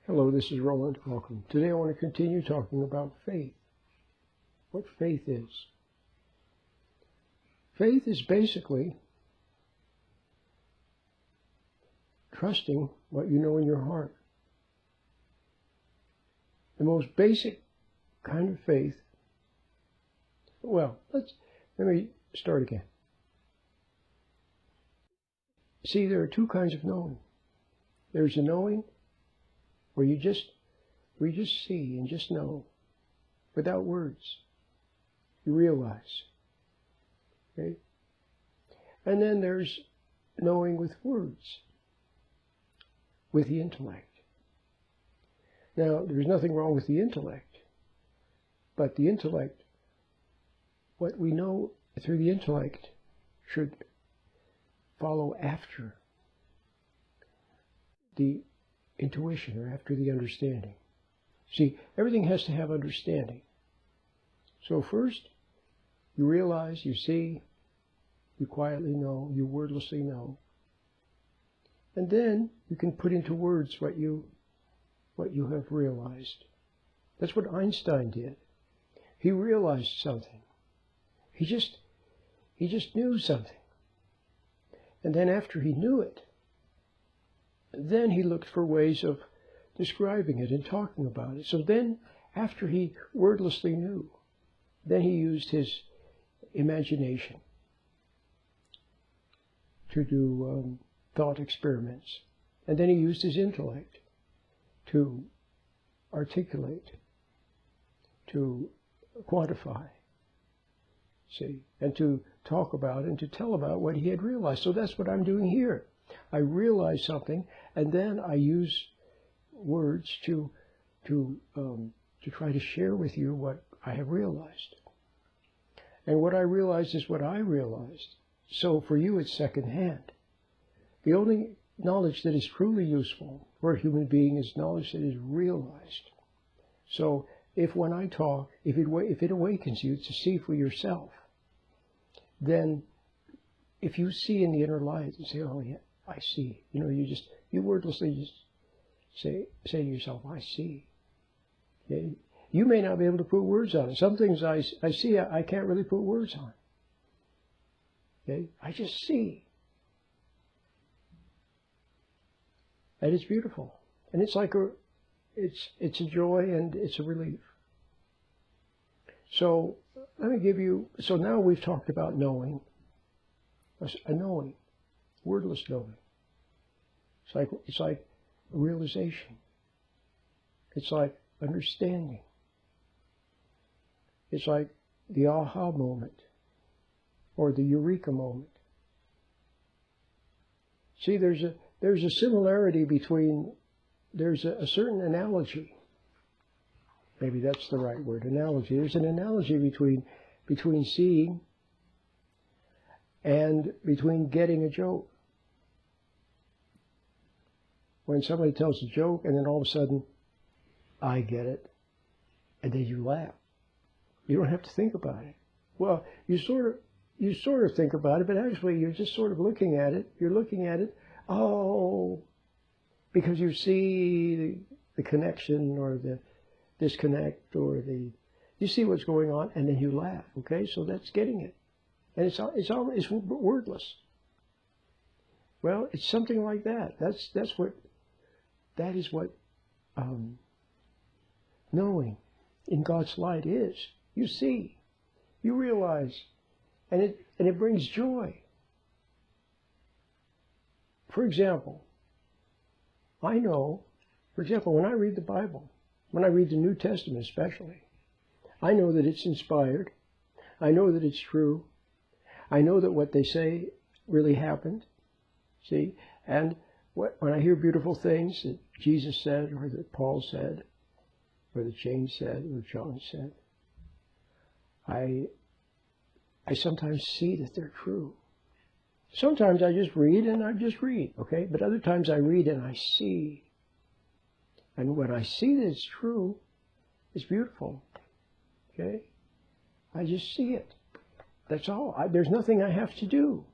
Hello, this is Roland. Welcome. Today I want to continue talking about faith. What faith is. Faith is basically trusting what you know in your heart. The most basic kind of faith. Well, let me start again. See, there are two kinds of knowing. There's a knowing where we just see and just know without words. You realize. Okay? And then there's knowing with words, with the intellect. Now, there's nothing wrong with the intellect, but the intellect, what we know through the intellect should follow after the intuition or after the understanding. See, everything has to have understanding. So first, you realize, you see, you quietly know, you wordlessly know. And then you can put into words what you have realized. That's what Einstein did. He realized something. He just knew something. And then after he knew it, then he looked for ways of describing it and talking about it. So then, after he wordlessly knew, then he used his imagination to do thought experiments. And then he used his intellect to articulate, to quantify, see, and to talk about and to tell about what he had realized. So that's what I'm doing here. I realize something, and then I use words to try to share with you what I have realized. And what I realized is what I realized. So for you, it's secondhand. The only knowledge that is truly useful for a human being is knowledge that is realized. So if when I talk, if it awakens you to see for yourself, then if you see in the inner light and say, oh yeah, I see. You know, you wordlessly just say to yourself, I see. Okay? You may not be able to put words on it. Some things I see, I can't really put words on. Okay? I just see. And it's beautiful. And it's like it's a joy and it's a relief. So let me give you, so now we've talked about knowing. A knowing. Wordless knowing. It's like realization. It's like understanding. It's like the aha moment or the eureka moment. See, there's a similarity between, there's a certain analogy. Maybe that's the right word, analogy. There's an analogy between seeing and between getting a joke. When somebody tells a joke and then all of a sudden, I get it, and then you laugh. You don't have to think about it. Well, you sort of think about it, but actually you're just sort of looking at it. You're looking at it, oh, because you see the connection or the disconnect or you see what's going on, and then you laugh. Okay, so that's getting it, and it's wordless. Well, it's something like that. That is what knowing in God's light is. You see, you realize, and it brings joy. For example, I know, for example, when I read the Bible, when I read the New Testament especially, I know that it's inspired. I know that it's true. I know that what they say really happened. See, and when I hear beautiful things that Jesus said, or that Paul said, or that James said, or John said, I sometimes see that they're true. Sometimes I just read and I just read, okay? But other times I read and I see. And when I see that it's true, it's beautiful, okay? I just see it. That's all. There's nothing I have to do.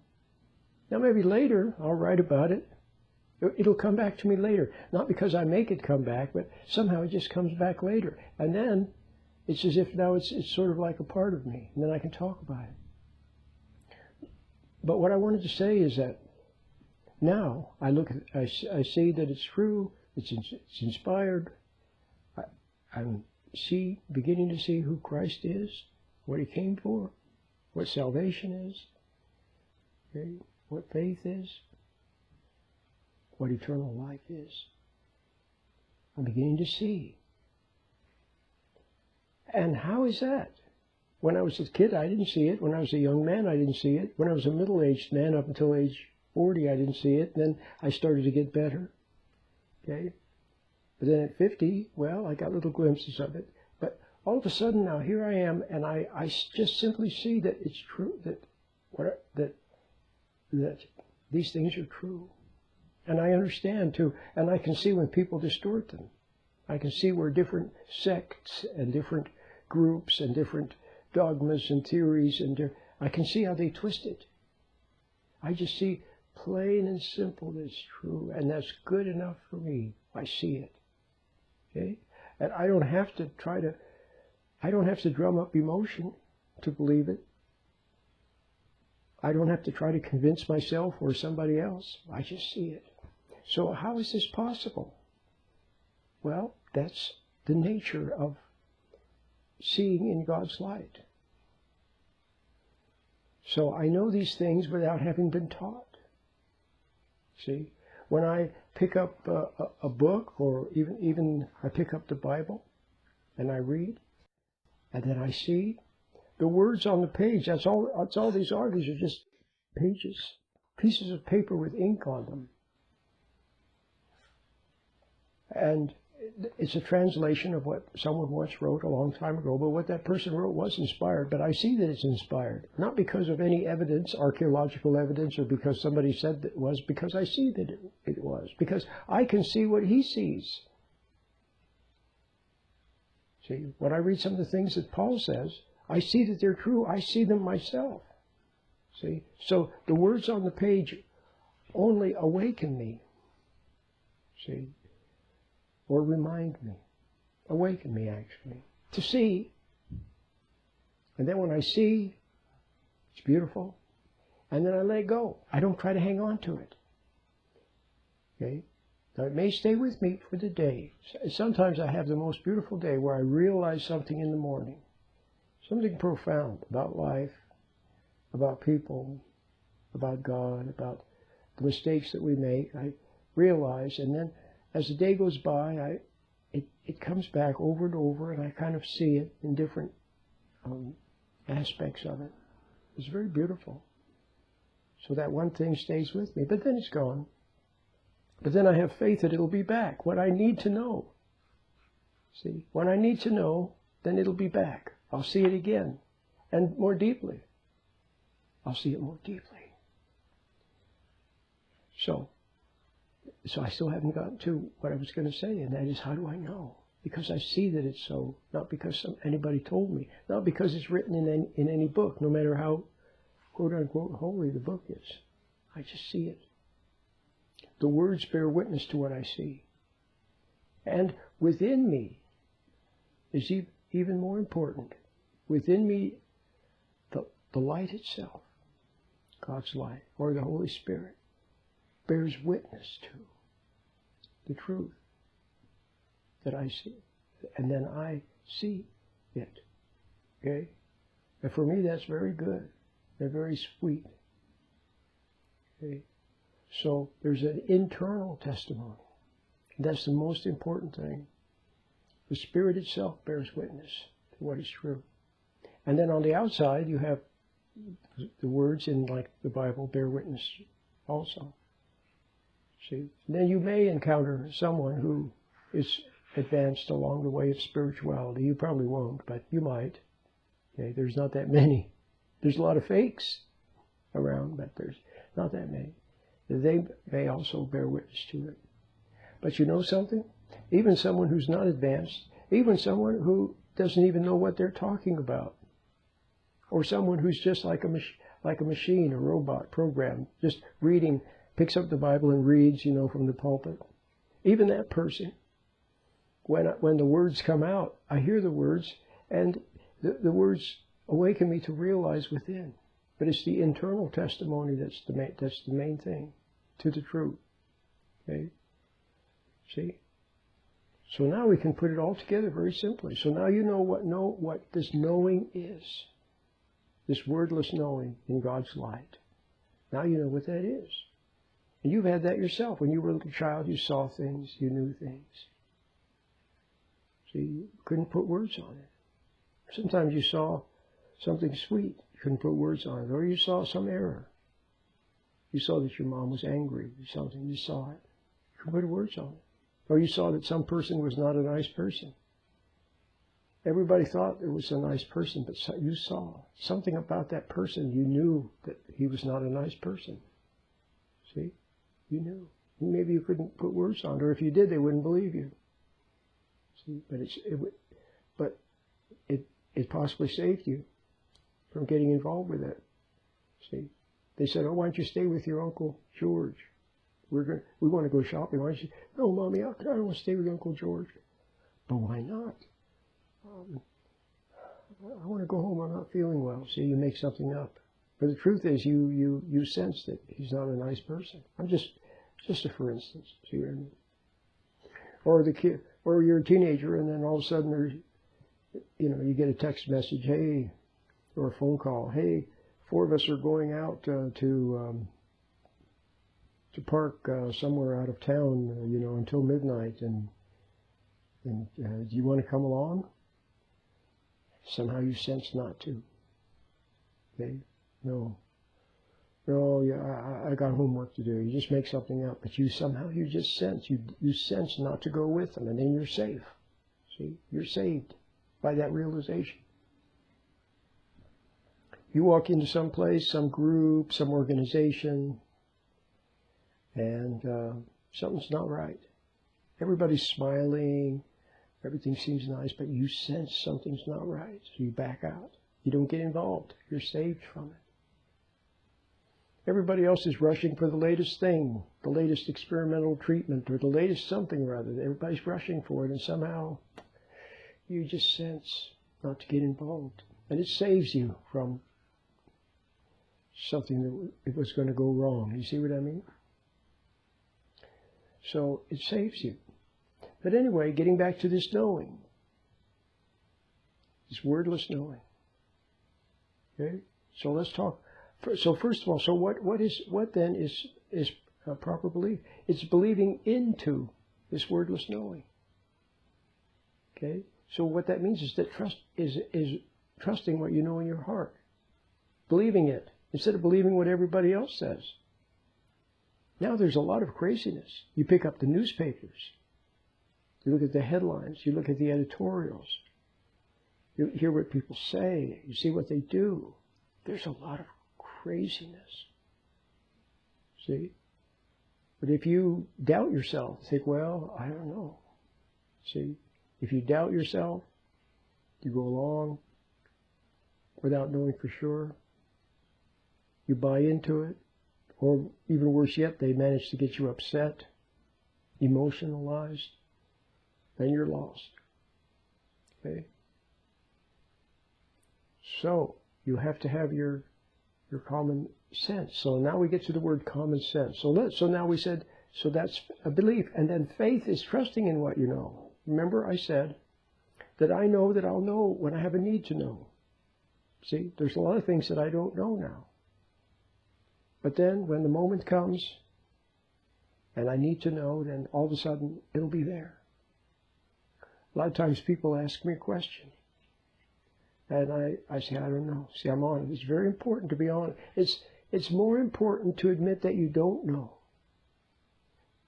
Now maybe later I'll write about it. It'll come back to me later. Not because I make it come back, but somehow it just comes back later. And then it's as if now it's sort of like a part of me. And then I can talk about it. But what I wanted to say is that now I look at, I see that it's true, it's inspired. I'm beginning to see who Christ is, what he came for, what salvation is, okay, what faith is, what eternal life is. I'm beginning to see. And how is that? When I was a kid, I didn't see it. When I was a young man, I didn't see it. When I was a middle-aged man, up until age 40, I didn't see it. Then I started to get better. Okay? But then at 50, well, I got little glimpses of it. But all of a sudden now, here I am, and I just simply see that it's true, that these things are true. And I understand, too, and I can see when people distort them. I can see where different sects and different groups and different dogmas and theories, and I can see how they twist it. I just see plain and simple that it's true, and that's good enough for me. I see it. Okay? And I don't have to drum up emotion to believe it. I don't have to try to convince myself or somebody else. I just see it. So how is this possible? Well, that's the nature of seeing in God's light. So I know these things without having been taught. See, when I pick up a book, or even I pick up the Bible and I read, and then I see the words on the page. That's all these are. These are just pages, pieces of paper with ink on them. And it's a translation of what someone once wrote a long time ago, but what that person wrote was inspired. But I see that it's inspired, not because of any evidence, archaeological evidence, or because somebody said that it was, because I see that it was, because I can see what he sees. See, when I read some of the things that Paul says, I see that they're true. I see them myself. See, so the words on the page only awaken me. See, or remind me, awaken me actually, to see. And then when I see, it's beautiful, and then I let it go. I don't try to hang on to it. Okay? Now it may stay with me for the day. Sometimes I have the most beautiful day where I realize something in the morning, something profound about life, about people, about God, about the mistakes that we make. I realize, and then as the day goes by, it comes back over and over, and I kind of see it in different aspects of it. It's very beautiful. So that one thing stays with me, but then it's gone. But then I have faith that it'll be back, what I need to know. See, when I need to know, then it'll be back. I'll see it again, and more deeply. I'll see it more deeply. So I still haven't gotten to what I was going to say, and that is, how do I know? Because I see that it's so, not because anybody told me, not because it's written in any book, no matter how quote-unquote holy the book is. I just see it. The words bear witness to what I see. And within me is even more important. Within me, the light itself, God's light, or the Holy Spirit, bears witness to the truth that I see. And then I see it. Okay? And for me, that's very good. They're very sweet. Okay? So there's an internal testimony. That's the most important thing. The Spirit itself bears witness to what is true. And then on the outside, you have the words in, like the Bible, bear witness also. See, then you may encounter someone who is advanced along the way of spirituality. You probably won't, but you might. Okay, there's not that many. There's a lot of fakes around, but there's not that many. They may also bear witness to it. But you know something? Even someone who's not advanced, even someone who doesn't even know what they're talking about, or someone who's just like a machine, a robot program, just reading picks up the Bible and reads, from the pulpit. Even that person, when the words come out, I hear the words, and the words awaken me to realize within. But it's the internal testimony that's the main thing to the truth. Okay? See? So now we can put it all together very simply. So now you know what this knowing is. This wordless knowing in God's light. Now you know what that is. And you've had that yourself. When you were a little child, you saw things, you knew things. See, you couldn't put words on it. Sometimes you saw something sweet, you couldn't put words on it. Or you saw some error. You saw that your mom was angry or something, you saw it. You couldn't put words on it. Or you saw that some person was not a nice person. Everybody thought it was a nice person, but you saw something about that person. You knew that he was not a nice person. See? You knew. Maybe you couldn't put words on it, or if you did, they wouldn't believe you. See? But it possibly saved you from getting involved with that. See? They said, "Oh, why don't you stay with your Uncle George? We want to go shopping. Why don't you?" "No, Mommy, I don't want to stay with Uncle George." "But why not?" "I want to go home. I'm not feeling well." See, you make something up. But the truth is, you sense that he's not a nice person. I'm just a for instance. See what I mean? Or the kid, or you're a teenager, and then all of a sudden you get a text message, "Hey," or a phone call, "Hey, 4 of us are going out to park somewhere out of town, until midnight, and do you want to come along?" Somehow you sense not to. Okay? No, yeah, I got homework to do. You just make something up, but you just sense, you sense not to go with them, and then you're safe. See? You're saved by that realization. You walk into some place, some group, some organization, and something's not right. Everybody's smiling, everything seems nice, but you sense something's not right, so you back out. You don't get involved. You're saved from it. Everybody else is rushing for the latest thing, the latest experimental treatment, or the latest something or other. Everybody's rushing for it, and somehow you just sense not to get involved. And it saves you from something that was going to go wrong. You see what I mean? So it saves you. But anyway, getting back to this knowing, this wordless knowing. Okay? So let's talk. So first of all, so what then is proper belief? It's believing into this wordless knowing. Okay? So what that means is that trust is trusting what you know in your heart, believing it instead of believing what everybody else says. Now there's a lot of craziness. You pick up the newspapers, you look at the headlines, you look at the editorials, you hear what people say, you see what they do. There's a lot of craziness. See? But if you doubt yourself, think, well, I don't know. See? If you doubt yourself, you go along without knowing for sure. You buy into it. Or even worse yet, they manage to get you upset, emotionalized, then you're lost. Okay? So, you have to have your common sense. So now we get to the word common sense. So now we said, so that's a belief. And then faith is trusting in what you know. Remember I said that I know that I'll know when I have a need to know. See, there's a lot of things that I don't know now. But then when the moment comes and I need to know, then all of a sudden it'll be there. A lot of times people ask me a question. And I say, I don't know. See, I'm honest. It's very important to be honest. It's more important to admit that you don't know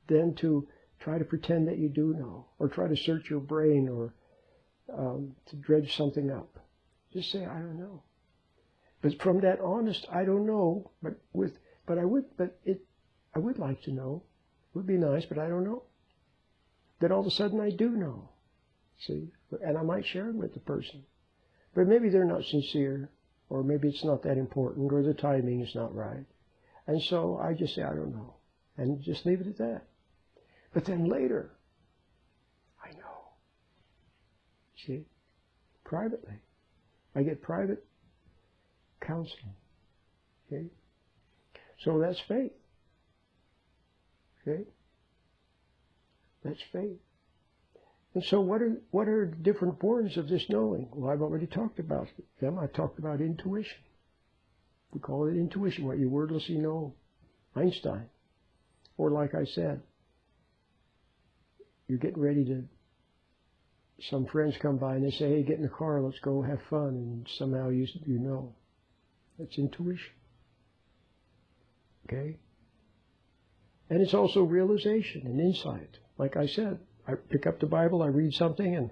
than to try to pretend that you do know, or try to search your brain, or to dredge something up. Just say, I don't know. But from that honest, I don't know, I would like to know. It would be nice, but I don't know. Then all of a sudden I do know. See? And I might share it with the person. But maybe they're not sincere, or maybe it's not that important, or the timing is not right. And so I just say, I don't know. and just leave it at that. But then later, I know. See? Privately. I get private counseling. Okay? So that's faith. Okay? That's faith. And so what are different forms of this knowing? Well, I've already talked about them. I talked about intuition. We call it intuition, what you wordlessly know. Einstein. Or like I said, you're getting ready to, some friends come by and they say, hey, get in the car, let's go have fun. And somehow you know. That's intuition. Okay? And it's also realization and insight. Like I said, I pick up the Bible, I read something, and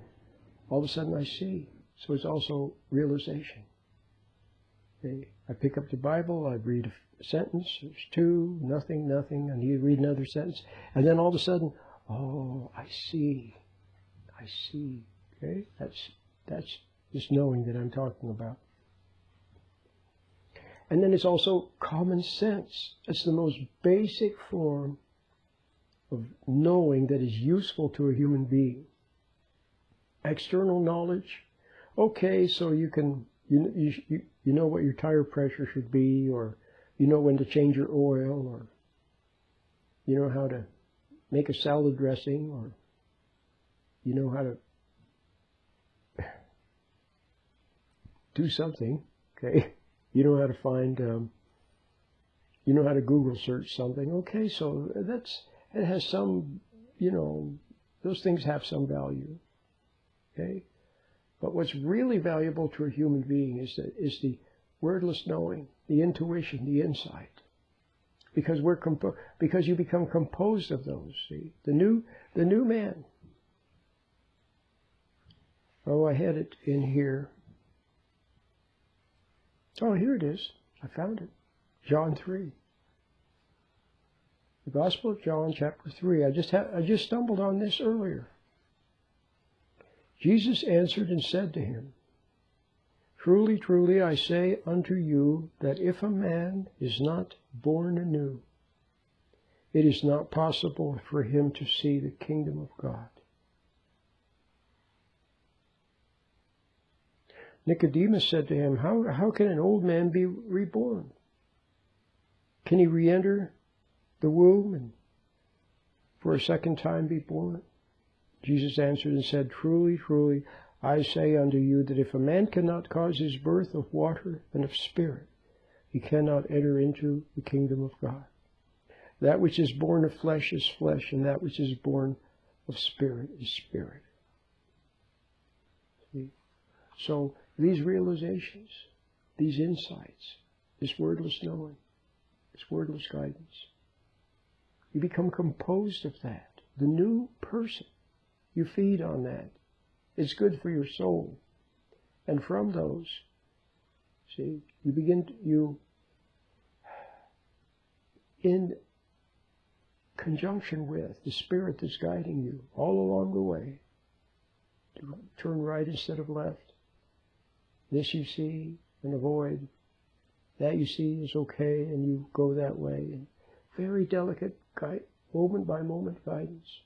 all of a sudden I see. So it's also realization. Okay? I pick up the Bible, I read a sentence, there's two, nothing, and you read another sentence, and then all of a sudden, oh, I see. Okay? That's this knowing that I'm talking about. And then it's also common sense. It's the most basic form of knowing that is useful to a human being. External knowledge, okay, so you can, you know what your tire pressure should be, or you know when to change your oil, or you know how to make a salad dressing, or you know how to do something, okay? You know how to find, you know how to Google search something, okay, so it has some, you know, those things have some value, okay? But what's really valuable to a human being is the wordless knowing, the intuition, the insight. Because because you become composed of those, see? The new man. Oh, I had it in here. Oh, here it is. I found it. John 3. The Gospel of John, chapter 3. I just stumbled on this earlier. Jesus answered and said to him, truly, truly, I say unto you that if a man is not born anew, it is not possible for him to see the kingdom of God. Nicodemus said to him, how can an old man be reborn? Can he re-enter the womb and for a second time be born? Jesus answered and said, truly, truly, I say unto you that if a man cannot cause his birth of water and of spirit, he cannot enter into the kingdom of God. That which is born of flesh is flesh, and that which is born of spirit is spirit. See? So these realizations, these insights, this wordless knowing, this wordless guidance, you become composed of that. The new person, you feed on that. It's good for your soul. And from those, see, you in conjunction with the Spirit that's guiding you all along the way, to turn right instead of left. This you see and avoid. That you see is okay, and you go that way. And very delicate, moment by moment guidance.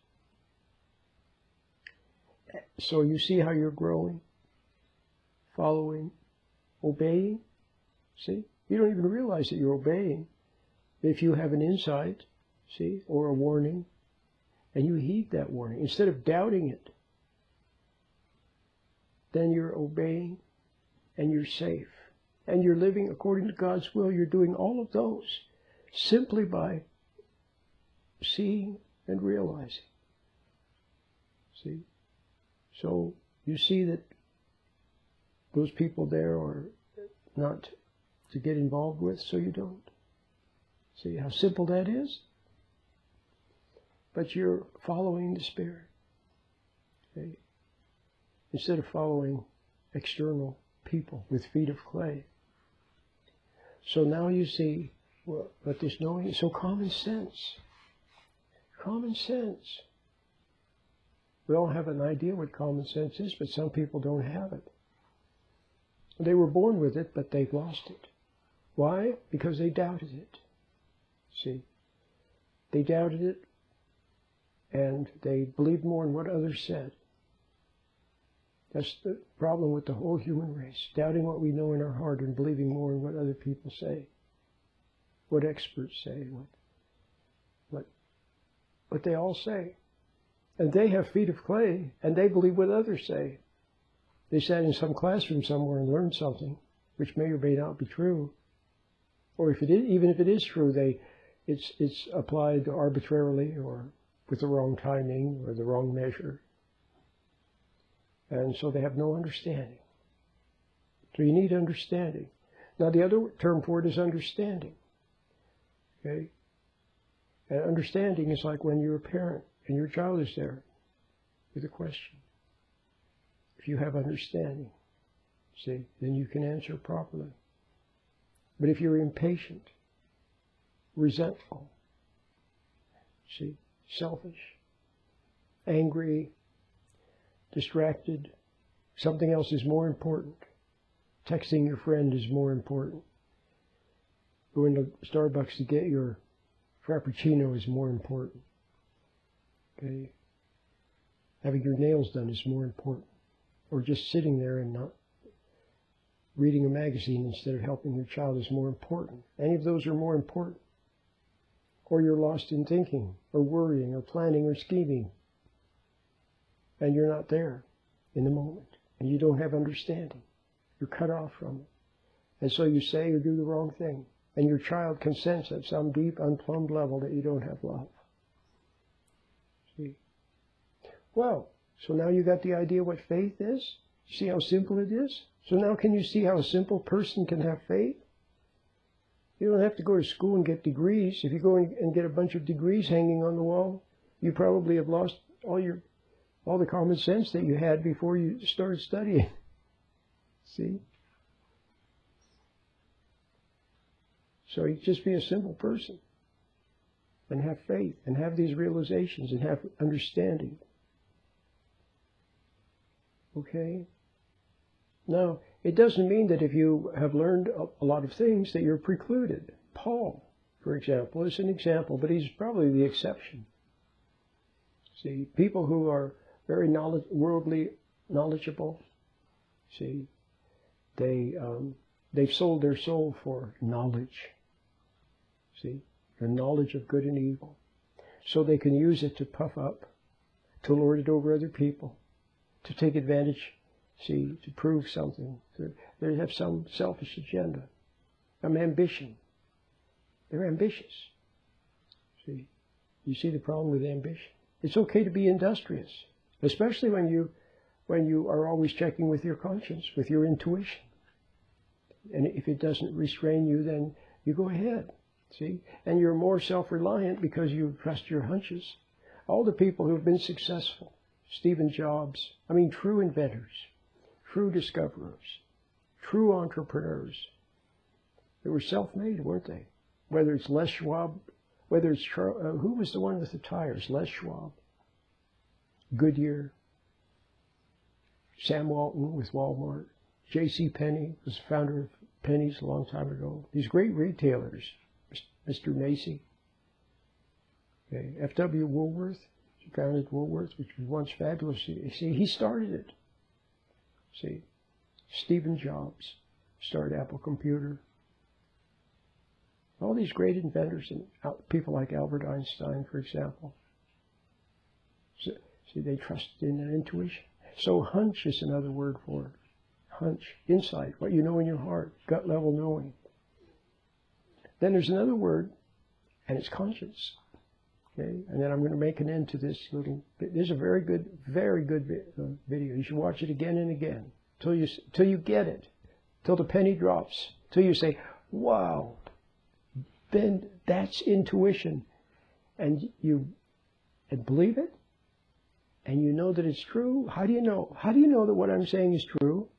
So you see how you're growing, following, obeying. See? You don't even realize that you're obeying. If you have an insight, see, or a warning, and you heed that warning, instead of doubting it, then you're obeying, and you're safe, and you're living according to God's will. You're doing all of those simply by seeing and realizing. See? So you see that those people there are not to get involved with, so you don't. See how simple that is? But you're following the Spirit. Okay? Instead of following external people with feet of clay. So now you see what this knowing is. So common sense. Common sense. We all have an idea what common sense is, but some people don't have it. They were born with it, but they've lost it. Why? Because they doubted it. See? They doubted it, and they believed more in what others said. That's the problem with the whole human race, doubting what we know in our heart and believing more in what other people say, what experts say, what they all say. And they have feet of clay, and they believe what others say. They sat in some classroom somewhere and learned something, which may or may not be true. Or if it is, even if it is true, it's applied arbitrarily or with the wrong timing or the wrong measure. And so they have no understanding. So you need understanding. Now the other term for it is understanding. Okay? And understanding is like when you're a parent and your child is there with a question. If you have understanding, see, then you can answer properly. But if you're impatient, resentful, see, selfish, angry, distracted, something else is more important. Texting your friend is more important. Going to Starbucks to get your Frappuccino is more important. Okay? Having your nails done is more important. Or just sitting there and not reading a magazine instead of helping your child is more important. Any of those are more important. Or you're lost in thinking, or worrying, or planning, or scheming. And you're not there in the moment. And you don't have understanding. You're cut off from it. And so you say or do the wrong thing. And your child can sense at some deep, unplumbed level that you don't have love. See? Well, so now you got the idea what faith is? See how simple it is? So now can you see how a simple person can have faith? You don't have to go to school and get degrees. If you go and get a bunch of degrees hanging on the wall, you probably have lost all the common sense that you had before you started studying. See? So you just be a simple person and have faith and have these realizations and have understanding. Okay? Now, it doesn't mean that if you have learned a lot of things that you're precluded. Paul, for example, is an example, but he's probably the exception. See, people who are very worldly knowledgeable, see, they've sold their soul for knowledge. See, the knowledge of good and evil. So they can use it to puff up, to lord it over other people, to take advantage, see, to prove something. They have some selfish agenda, some ambition. They're ambitious. See, you see the problem with ambition. It's okay to be industrious, especially when you are always checking with your conscience, with your intuition. And if it doesn't restrain you, then you go ahead. See? And you're more self-reliant because you trust your hunches. All the people who have been successful, Stephen Jobs, true inventors, true discoverers, true entrepreneurs, they were self-made, weren't they? Whether it's Les Schwab, whether it's who was the one with the tires? Les Schwab, Goodyear, Sam Walton with Walmart, J.C. Penney was the founder of Penny's a long time ago. These great retailers, Mr. Macy, okay, F.W. Woolworth, founded Woolworth, which was once fabulous. See, he started it. See, Stephen Jobs started Apple Computer. All these great inventors and people like Albert Einstein, for example. So, see, they trusted in their intuition. So hunch is another word for it. Hunch, insight, what you know in your heart, gut level knowing. Then there's another word, and it's conscience. Okay, and then I'm going to make an end to this little bit. This is a very good video. You should watch it again and again till you get it, till the penny drops, till you say, "Wow!" Then that's intuition, and you believe it, and you know that it's true. How do you know? How do you know that what I'm saying is true?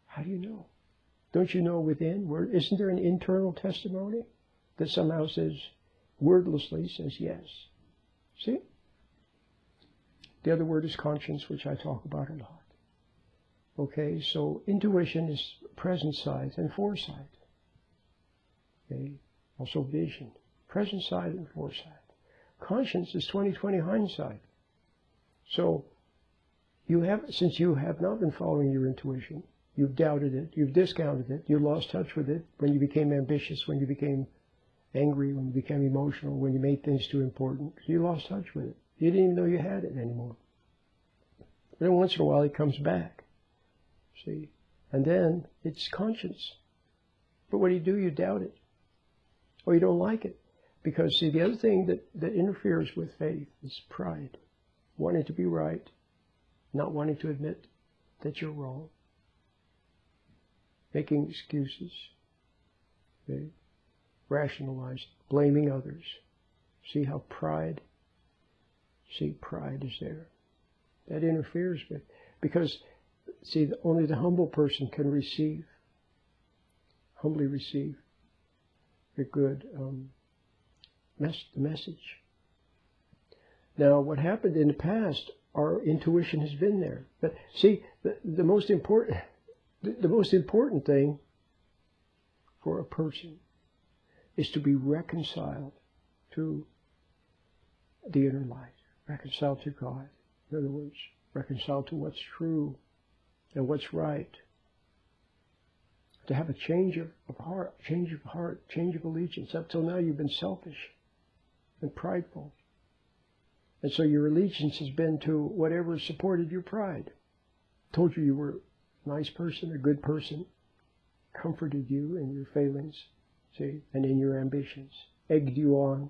How do you know? Don't you know within? Isn't there an internal testimony that somehow says, wordlessly says yes? See? The other word is conscience, which I talk about a lot. Okay, so intuition is present sight and foresight. Okay, also vision. present sight and foresight. Conscience is 20/20 hindsight. So since you have not been following your intuition, you've doubted it, you've discounted it, you lost touch with it when you became ambitious, when you became angry, when you became emotional, when you made things too important. You lost touch with it. You didn't even know you had it anymore. But then once in a while it comes back. See? And then it's conscience. But what do? You doubt it. Or you don't like it. Because, see, the other thing that interferes with faith is pride. Wanting to be right, not wanting to admit that you're wrong. Making excuses. Okay? Rationalizing, blaming others. See how pride is there. That interferes with, because, see, only the humble person can humbly receive the good message. Now, what happened in the past, our intuition has been there. But see, the most important thing for a person is to be reconciled to the inner light, reconciled to God. In other words, reconciled to what's true and what's right. To have a change of heart, change of allegiance. Up till now you've been selfish and prideful. And so your allegiance has been to whatever supported your pride. Told you were a nice person, a good person, comforted you in your failings, see, and in your ambitions, egged you on,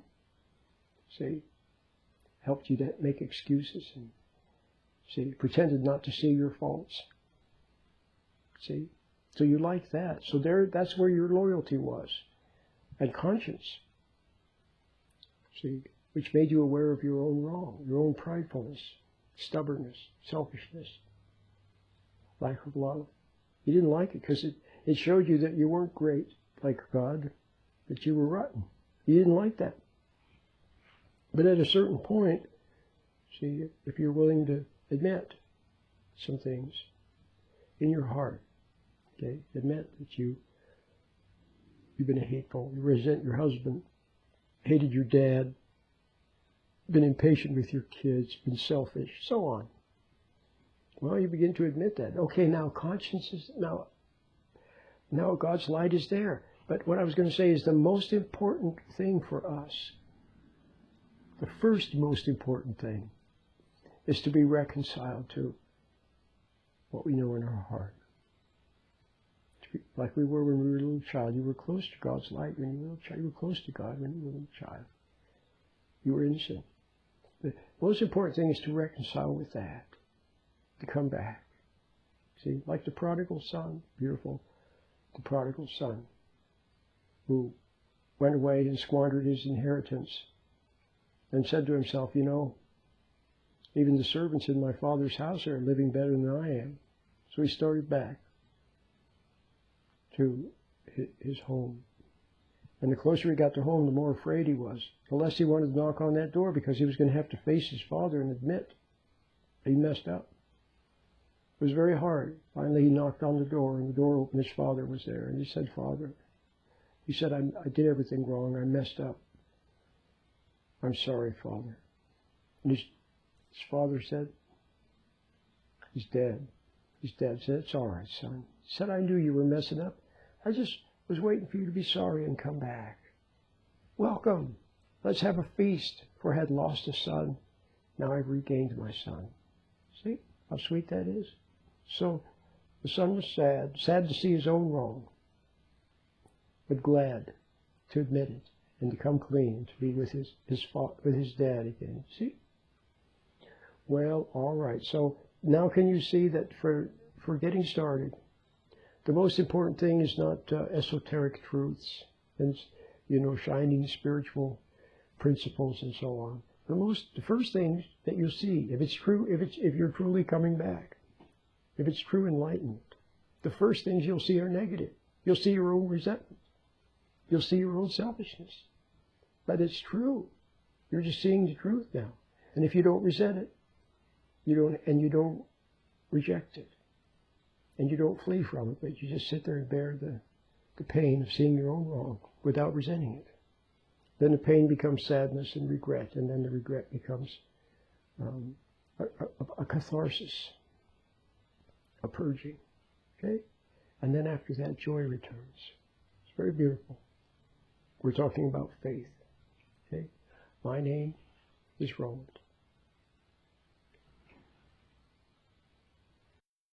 see, helped you to make excuses, and see, pretended not to see your faults. See? So you like that. So that's where your loyalty was. And conscience, see, which made you aware of your own wrong, your own pridefulness, stubbornness, selfishness, lack of love. You didn't like it because it showed you that you weren't great like God, that you were rotten. You didn't like that. But at a certain point, see, if you're willing to admit some things in your heart, okay, admit that you've been hateful, you resent your husband, hated your dad, been impatient with your kids, been selfish, so on. Well, you begin to admit that. Okay, now conscience is, now God's light is there. But what I was going to say is the most important thing for us, the first most important thing, is to be reconciled to what we know in our heart. Like we were when we were a little child. You were close to God's light when you were a little child. You were close to God when you were a little child. You were innocent. The most important thing is to reconcile with that, to come back. See, like the prodigal son, beautiful, the prodigal son who went away and squandered his inheritance and said to himself, you know, even the servants in my father's house are living better than I am. So he started back to his home. And the closer he got to home, the more afraid he was. The less he wanted to knock on that door because he was going to have to face his father and admit he messed up. It was very hard. Finally, he knocked on the door, and the door opened. His father was there. And he said, Father, he said, I did everything wrong. I messed up. I'm sorry, Father. And his father said, he's dead. His dad said, it's all right, son. He said, I knew you were messing up. I just was waiting for you to be sorry and come back. Welcome. Let's have a feast, for I had lost a son. Now I've regained my son. See how sweet that is? So the son was sad to see his own wrong, but glad to admit it and to come clean, to be with his dad again. See? Well, all right. So now can you see that for getting started, the most important thing is not esoteric truths and, you know, shining spiritual principles and so on. The first thing that you'll see, if it's true, if you're truly coming back, if it's true enlightenment, the first things you'll see are negative. You'll see your own resentment. You'll see your own selfishness. But it's true. You're just seeing the truth now. And if you don't resent it, you don't reject it, and you don't flee from it, but you just sit there and bear the pain of seeing your own wrong without resenting it. Then the pain becomes sadness and regret, and then the regret becomes a catharsis, a purging. Okay? And then after that, joy returns. It's very beautiful. We're talking about faith. Okay? My name is Roland.